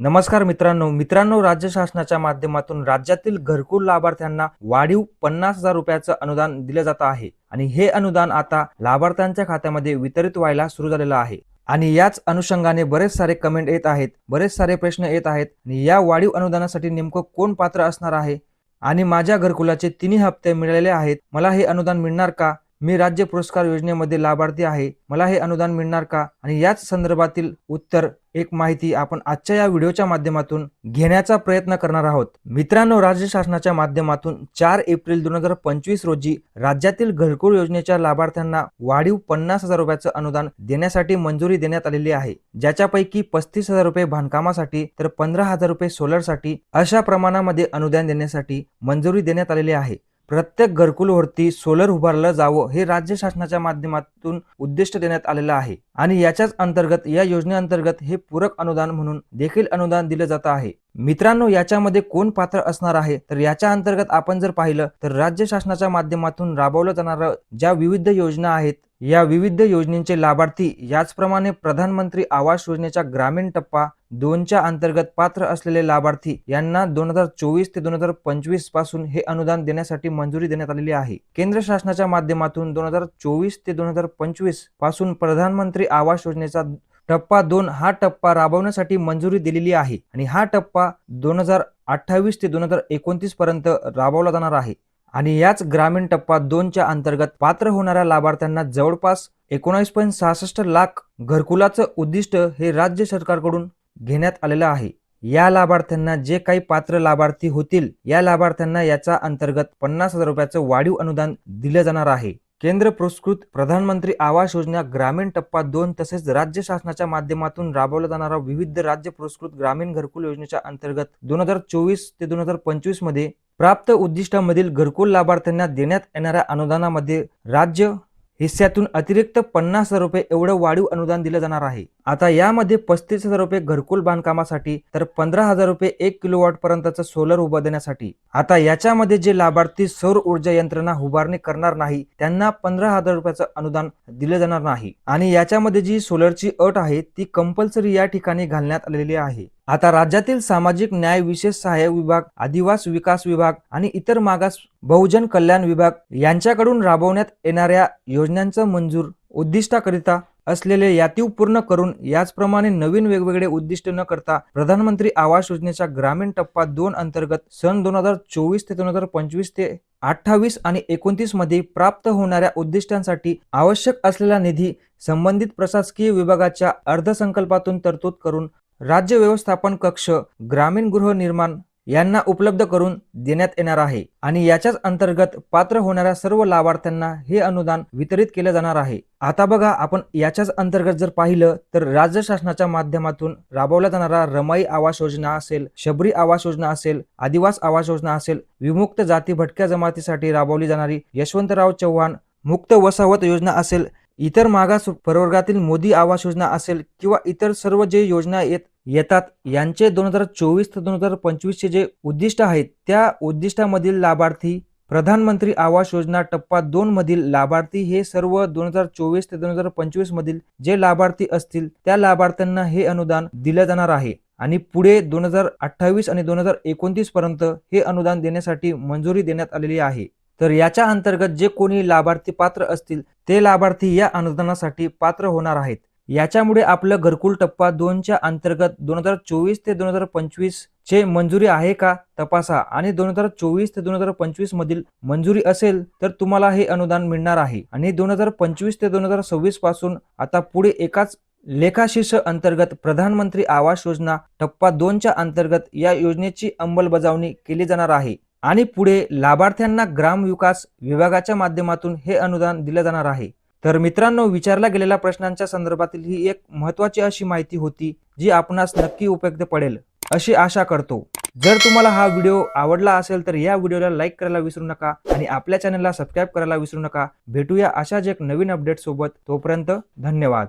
नमस्कार मित्रांनो, राज्य शासनाच्या माध्यमातून राज्यातील घरकुल लाभार्थ्यांना वाढीव 50,000 रुपयाचं अनुदान दिले जात आहे आणि हे अनुदान आता लाभार्थ्यांच्या खात्यामध्ये वितरित व्हायला सुरू झालेलं आहे। आणि याच अनुषंगाने बरेच सारे कमेंट येत आहेत, बरेच सारे प्रश्न येत आहेत आणि या वाढीव अनुदानासाठी नेमकं कोण पात्र असणार आहे आणि माझ्या घरकुलाचे 3 हप्ते मिळालेले आहेत, मला हे अनुदान मिळणार का? मी राज्य पुरस्कार योजनेमध्ये लाभार्थी आहे, मला हे अनुदान मिळणार का? आणि याच संदर्भातील उत्तर एक माहिती आपण आजच्या या व्हिडिओच्या माध्यमातून घेण्याचा प्रयत्न करणार आहोत। मित्रांनो, राज्य शासनाच्या माध्यमातून 4 एप्रिल 2025 रोजी राज्यातील घरकुल योजनेच्या लाभार्थ्यांना वाढीव 50,000 रुपयाचं अनुदान देण्यासाठी मंजुरी देण्यात आलेली आहे, ज्याच्यापैकी 35,000 रुपये बांधकामासाठी तर 15,000 रुपये सोलरसाठी अशा प्रमाणामध्ये अनुदान देण्यासाठी मंजुरी देण्यात आलेली आहे। प्रत्येक घरकुलवरती सोलर उभारलं जावं हे राज्य शासनाच्या माध्यमातून उद्दिष्ट देण्यात आलेलं आहे आणि याच्याच अंतर्गत या योजनेअंतर्गत हे पूरक अनुदान म्हणून देखील अनुदान दिलं जात आहे। मित्रांनो, याच्यामध्ये कोण पात्र असणार आहे तर याच्या अंतर्गत आपण जर पाहिलं तर राज्य शासनाच्या माध्यमातून राबवलं जाणारं ज्या विविध योजना आहेत या विविध योजनेचे लाभार्थी याचप्रमाणे प्रधानमंत्री आवास योजनेच्या ग्रामीण टप्पा 2 च्या अंतर्गत पात्र असलेले लाभार्थी यांना 2024 ते 2025 पासून हे अनुदान देण्यासाठी मंजुरी देण्यात आलेली आहे। केंद्र शासनाच्या माध्यमातून 2024 ते 2025 पासून प्रधानमंत्री आवास योजनेचा टप्पा 2 हा टप्पा राबवण्यासाठी मंजुरी दिलेली आहे आणि हा टप्पा 2028 ते 2029 पर्यंत राबवला जाणार आहे आणि याच ग्रामीण टप्पा 2 च्या अंतर्गत पात्र होणाऱ्या लाभार्थ्यांना जवळपास 19.66 लाख घरकुलाचं उद्दिष्ट हे राज्य सरकारकडून घेण्यात आलेलं आहे। या लाभार्थ्यांना जे काही पात्र लाभार्थी होतील या लाभार्थ्यांना याचा अंतर्गत 50,000 रुपयाचं वाढीव अनुदान दिले जाणार आहे। केंद्र पुरस्कृत प्रधानमंत्री आवास योजना ग्रामीण टप्पा 2 तसेच राज्य शासनाच्या माध्यमातून राबवला जाणारा विविध राज्य पुरस्कृत ग्रामीण घरकुल योजनेच्या अंतर्गत 2024 ते 2025 मध्ये प्राप्त उद्दिष्टामधील घरकुल लाभार्थ्यांना देण्यात येणाऱ्या अनुदानामध्ये राज्य हिस्स्यातून अतिरिक्त 50,000 रुपये एवढं वाढीव अनुदान दिलं जाणार आहे। आता यामध्ये 35,000 रुपये घरकुल बांधकामासाठी तर 15,000 रुपये 1 किलोवॉट पर्यंतचं सोलर उभा देण्यासाठी। आता याच्यामध्ये जे लाभार्थी सौर ऊर्जा यंत्रणा उभारणी करणार नाही त्यांना 15,000 रुपयाचं अनुदान दिले जाणार नाही आणि याच्यामध्ये जी सोलरची अट आहे ती कंपल्सरी या ठिकाणी घालण्यात आलेली आहे। आता राज्यातील सामाजिक न्याय विशेष सहाय्य विभाग, आदिवासी विकास विभाग आणि इतर मागास बहुजन कल्याण विभाग यांच्याकडून राबवण्यात येणाऱ्या योजनांचं मंजूर उद्दिष्टाकरिता असलेले यातीव पूर्ण करून याचप्रमाणे नवीन वेगवेगळे उद्दिष्ट न करता प्रधानमंत्री आवास योजनेच्या ग्रामीण टप्पा 2 अंतर्गत सन 2024 ते 2025 ते 28 आणि 29 मध्ये प्राप्त होणाऱ्या उद्दिष्टांसाठी आवश्यक असलेला निधी संबंधित प्रशासकीय विभागाच्या अर्थसंकल्पातून तरतूद करून राज्य व्यवस्थापन कक्ष, ग्रामीण गृहनिर्माण यांना उपलब्ध करून देण्यात येणार आहे आणि याच्याच अंतर्गत पात्र होणाऱ्या सर्व लाभार्थ्यांना हे अनुदान वितरित केले जाणार आहे। आता बघा, आपण याच्याच अंतर्गत जर पाहिलं तर राज्य शासनाच्या माध्यमातून राबवला जाणारा रमाई आवास योजना असेल, शबरी आवास योजना असेल, आदिवासी आवास योजना असेल, विमुक्त जाती भटक्या जमातीसाठी राबवली जाणारी यशवंतराव चव्हाण मुक्त वसाहत योजना असेल, इतर मागास प्रवर्गातील मोदी आवास योजना असेल किंवा इतर सर्व जे योजना येतात यांचे 2024 ते 2025 चे जे उद्दिष्ट आहेत त्या उद्दिष्टामधील लाभार्थी प्रधानमंत्री आवास योजना टप्पा 2 मधील लाभार्थी हे सर्व 2024 ते 2025 मधील जे लाभार्थी असतील त्या लाभार्थ्यांना हे अनुदान दिले जाणार आहे आणि पुढे 2028 आणि 2029 पर्यंत हे अनुदान देण्यासाठी मंजुरी देण्यात आलेली आहे। तर याच्या अंतर्गत जे कोणी लाभार्थी पात्र असतील ते लाभार्थी या अनुदानासाठी पात्र होणार आहेत। याच्यामुळे आपलं घरकुल टप्पा 2 च्या अंतर्गत 2024 ते 2025 चे मंजुरी आहे का तपासा आणि 2024 ते 2025 मधील मंजुरी असेल तर तुम्हाला हे अनुदान मिळणार आहे आणि 2025 ते 2026 पासून आता पुढे एकाच लेखाशीर्ष अंतर्गत प्रधानमंत्री आवास योजना टप्पा 2 च्या अंतर्गत या योजनेची अंमलबजावणी केली जाणार आहे आणि पुढे लाभार्थ्यांना ग्रामविकास विभागाच्या माध्यमातून हे अनुदान दिले जाणार आहे। तर मित्रांनो, विचारल्या गेलेल्या प्रश्नांच्या संदर्भातील ही एक महत्त्वाची अशी माहिती होती जी आपणास नक्की उपयुक्त पडेल अशी आशा करतो। जर तुम्हाला हा व्हिडिओ आवडला असेल तर या व्हिडिओला लाईक करायला विसरू नका आणि आपल्या चॅनलला सबस्क्राईब करायला विसरू नका। भेटूया अशाच एक नवीन अपडेट सोबत, तोपर्यंत धन्यवाद।